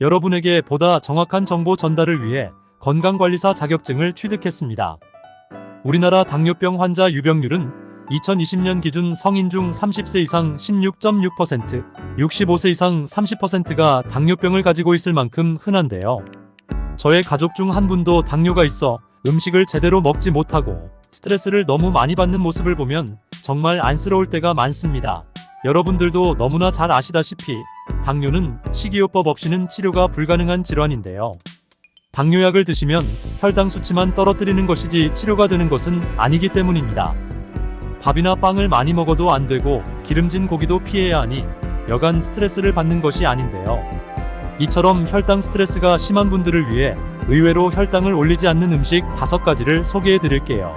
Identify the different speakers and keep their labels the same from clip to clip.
Speaker 1: 여러분에게 보다 정확한 정보 전달을 위해 건강관리사 자격증을 취득했습니다. 우리나라 당뇨병 환자 유병률은 2020년 기준 성인 중 30세 이상 16.6%, 65세 이상 30%가 당뇨병을 가지고 있을 만큼 흔한데요. 저의 가족 중 한 분도 당뇨가 있어 음식을 제대로 먹지 못하고 스트레스를 너무 많이 받는 모습을 보면 정말 안쓰러울 때가 많습니다. 여러분들도 너무나 잘 아시다시피 당뇨는 식이요법 없이는 치료가 불가능한 질환인데요. 당뇨약을 드시면 혈당 수치만 떨어뜨리는 것이지 치료가 되는 것은 아니기 때문입니다. 밥이나 빵을 많이 먹어도 안 되고 기름진 고기도 피해야 하니 여간 스트레스를 받는 것이 아닌데요. 이처럼 혈당 스트레스가 심한 분들을 위해 의외로 혈당을 올리지 않는 음식 5가지를 소개해 드릴게요.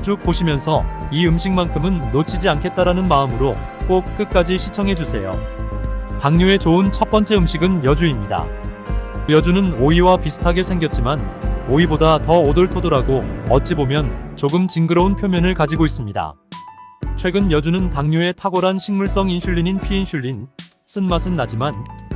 Speaker 1: 쭉 보시면서 이 음식만큼은 놓치지 않겠다라는 마음으로 꼭 끝까지 시청해 주세요. 당뇨에 좋은 첫 번째 음식은 여주입니다. 여주는 오이와 비슷하게 생겼지만 오이보다 더 오돌토돌하고 어찌 보면 조금 징그러운 표면을 가지고 있습니다. 최근 여주는 당뇨에 탁월한 식물성 인슐린인 피인슐린, 쓴맛은 나지만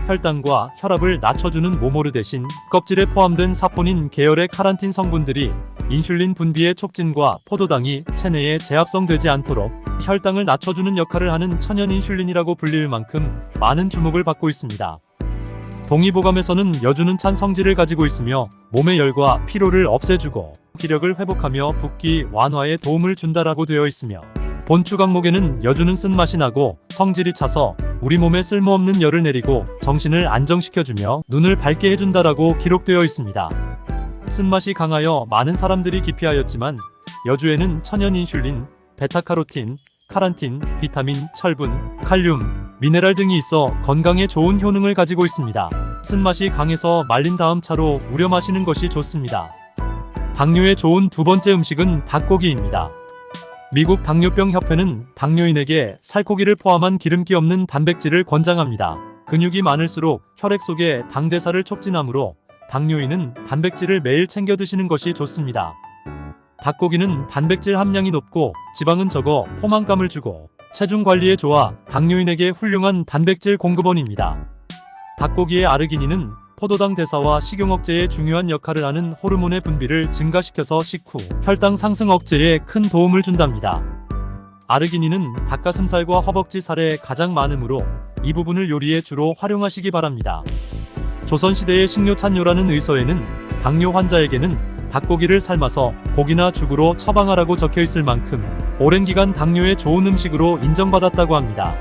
Speaker 1: 혈당과 혈압을 낮춰주는 모모르 대신 껍질에 포함된 사포닌 계열의 카란틴 성분들이 인슐린 분비의 촉진과 포도당이 체내에 재합성되지 않도록 혈당을 낮춰주는 역할을 하는 천연 인슐린이라고 불릴 만큼 많은 주목을 받고 있습니다. 동의보감에서는 여주는 찬 성질을 가지고 있으며 몸의 열과 피로를 없애주고 기력을 회복하며 붓기 완화에 도움을 준다라고 되어 있으며 본추 항목에는 여주는 쓴맛이 나고 성질이 차서 우리 몸에 쓸모없는 열을 내리고 정신을 안정시켜주며 눈을 밝게 해준다라고 기록되어 있습니다. 쓴맛이 강하여 많은 사람들이 기피하였지만 여주에는 천연 인슐린, 베타카로틴, 카란틴, 비타민, 철분, 칼륨, 미네랄 등이 있어 건강에 좋은 효능을 가지고 있습니다. 쓴맛이 강해서 말린 다음 차로 우려 마시는 것이 좋습니다. 당뇨에 좋은 두 번째 음식은 닭고기입니다. 미국 당뇨병 협회는 당뇨인에게 살코기를 포함한 기름기 없는 단백질을 권장합니다. 근육이 많을수록 혈액 속의 당대사를 촉진하므로 당뇨인은 단백질을 매일 챙겨 드시는 것이 좋습니다. 닭고기는 단백질 함량이 높고 지방은 적어 포만감을 주고 체중 관리에 좋아 당뇨인에게 훌륭한 단백질 공급원입니다. 닭고기의 아르기닌은 포도당 대사와 식용 억제에 중요한 역할을 하는 호르몬의 분비를 증가시켜서 식후 혈당 상승 억제에 큰 도움을 준답니다. 아르기닌은 닭가슴살과 허벅지 살에 가장 많으므로 이 부분을 요리에 주로 활용하시기 바랍니다. 조선시대의 식료찬요라는 의서에는 당뇨 환자에게는 닭고기를 삶아서 고기나 죽으로 처방하라고 적혀 있을 만큼 오랜 기간 당뇨에 좋은 음식으로 인정받았다고 합니다.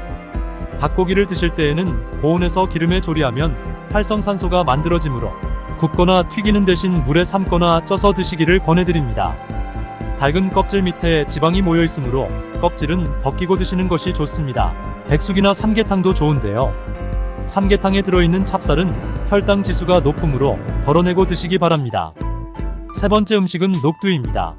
Speaker 1: 닭고기를 드실 때에는 고온에서 기름에 조리하면 활성산소가 만들어지므로 굽거나 튀기는 대신 물에 삶거나 쪄서 드시기를 권해드립니다. 닭은 껍질 밑에 지방이 모여 있으므로 껍질은 벗기고 드시는 것이 좋습니다. 백숙이나 삼계탕도 좋은데요. 삼계탕에 들어있는 찹쌀은 혈당 지수가 높으므로 덜어내고 드시기 바랍니다. 세 번째 음식은 녹두입니다.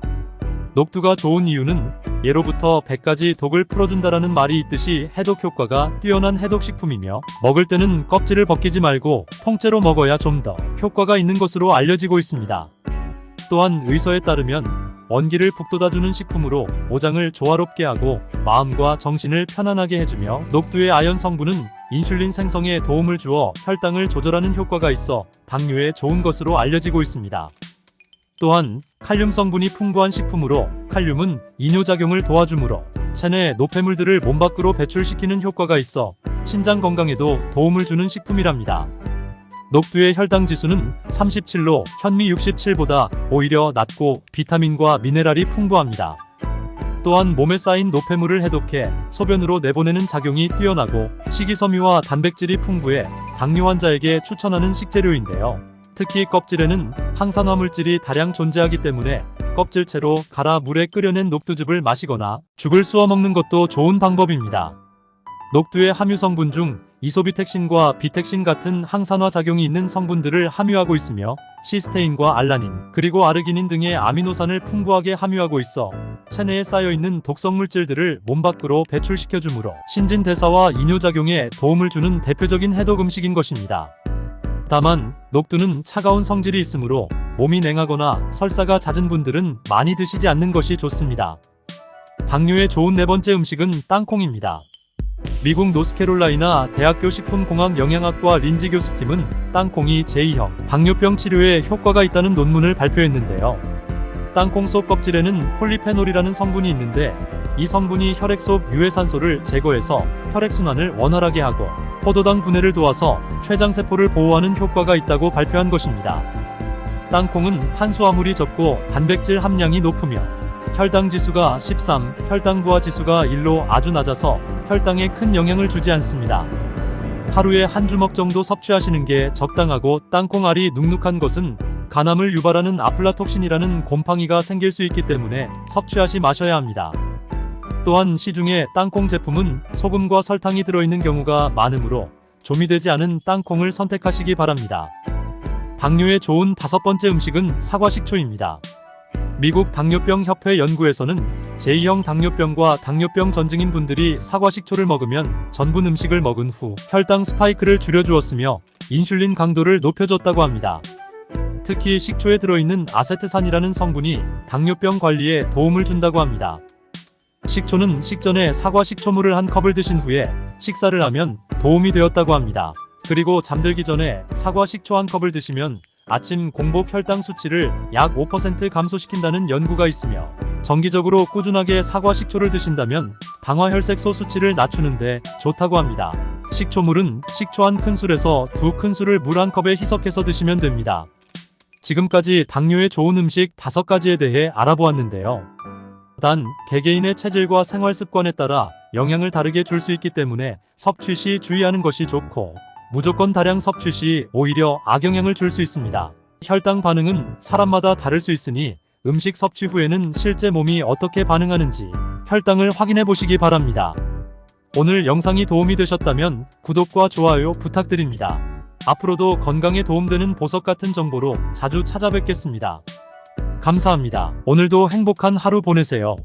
Speaker 1: 녹두가 좋은 이유는 예로부터 100가지 독을 풀어준다라는 말이 있듯이 해독 효과가 뛰어난 해독식품이며 먹을 때는 껍질을 벗기지 말고 통째로 먹어야 좀 더 효과가 있는 것으로 알려지고 있습니다. 또한 의서에 따르면 원기를 북돋아주는 식품으로 오장을 조화롭게 하고 마음과 정신을 편안하게 해주며 녹두의 아연 성분은 인슐린 생성에 도움을 주어 혈당을 조절하는 효과가 있어 당뇨에 좋은 것으로 알려지고 있습니다. 또한 칼륨 성분이 풍부한 식품으로 칼륨은 이뇨작용을 도와주므로 체내 노폐물들을 몸 밖으로 배출시키는 효과가 있어 신장 건강에도 도움을 주는 식품이랍니다. 녹두의 혈당 지수는 37로 현미 67보다 오히려 낮고 비타민과 미네랄이 풍부합니다. 또한 몸에 쌓인 노폐물을 해독해 소변으로 내보내는 작용이 뛰어나고 식이섬유와 단백질이 풍부해 당뇨 환자에게 추천하는 식재료인데요. 특히 껍질에는 항산화 물질이 다량 존재하기 때문에 껍질채로 갈아 물에 끓여낸 녹두즙을 마시거나 죽을 쑤어 먹는 것도 좋은 방법입니다. 녹두의 함유 성분 중 이소비텍신과 비텍신 같은 항산화 작용이 있는 성분들을 함유하고 있으며 시스테인과 알라닌, 그리고 아르기닌 등의 아미노산을 풍부하게 함유하고 있어 체내에 쌓여있는 독성 물질들을 몸 밖으로 배출시켜주므로 신진대사와 이뇨작용에 도움을 주는 대표적인 해독 음식인 것입니다. 다만 녹두는 차가운 성질이 있으므로 몸이 냉하거나 설사가 잦은 분들은 많이 드시지 않는 것이 좋습니다. 당뇨에 좋은 네 번째 음식은 땅콩입니다. 미국 노스캐롤라이나 대학교 식품공학 영양학과 린지 교수팀은 땅콩이 제2형 당뇨병 치료에 효과가 있다는 논문을 발표했는데요. 땅콩 속 껍질에는 폴리페놀이라는 성분이 있는데 이 성분이 혈액 속 유해산소를 제거해서 혈액순환을 원활하게 하고 포도당 분해를 도와서 췌장세포를 보호하는 효과가 있다고 발표한 것입니다. 땅콩은 탄수화물이 적고 단백질 함량이 높으며 혈당 지수가 13, 혈당 부하 지수가 1로 아주 낮아서 혈당에 큰 영향을 주지 않습니다. 하루에 한 주먹 정도 섭취하시는 게 적당하고 땅콩알이 눅눅한 것은 간암을 유발하는 아플라톡신이라는 곰팡이가 생길 수 있기 때문에 섭취하지 마셔야 합니다. 또한 시중에 땅콩 제품은 소금과 설탕이 들어있는 경우가 많으므로 조미되지 않은 땅콩을 선택하시기 바랍니다. 당뇨에 좋은 5번째 음식은 사과식초입니다. 미국 당뇨병 협회 연구에서는 제2형 당뇨병과 당뇨병 전증인 분들이 사과식초를 먹으면 전분 음식을 먹은 후 혈당 스파이크를 줄여주었으며 인슐린 강도를 높여줬다고 합니다. 특히 식초에 들어있는 아세트산이라는 성분이 당뇨병 관리에 도움을 준다고 합니다. 식초는 식전에 사과 식초물을 한 컵을 드신 후에 식사를 하면 도움이 되었다고 합니다. 그리고 잠들기 전에 사과 식초 한 컵을 드시면 아침 공복 혈당 수치를 약 5% 감소시킨다는 연구가 있으며 정기적으로 꾸준하게 사과 식초를 드신다면 당화혈색소 수치를 낮추는데 좋다고 합니다. 식초물은 식초 한 큰술에서 2큰술을 물 한 컵에 희석해서 드시면 됩니다. 지금까지 당뇨에 좋은 음식 5가지에 대해 알아보았는데요. 단, 개개인의 체질과 생활 습관에 따라 영향을 다르게 줄 수 있기 때문에 섭취 시 주의하는 것이 좋고 무조건 다량 섭취 시 오히려 악영향을 줄 수 있습니다. 혈당 반응은 사람마다 다를 수 있으니 음식 섭취 후에는 실제 몸이 어떻게 반응하는지 혈당을 확인해 보시기 바랍니다. 오늘 영상이 도움이 되셨다면 구독과 좋아요 부탁드립니다. 앞으로도 건강에 도움되는 보석 같은 정보로 자주 찾아뵙겠습니다. 감사합니다. 오늘도 행복한 하루 보내세요.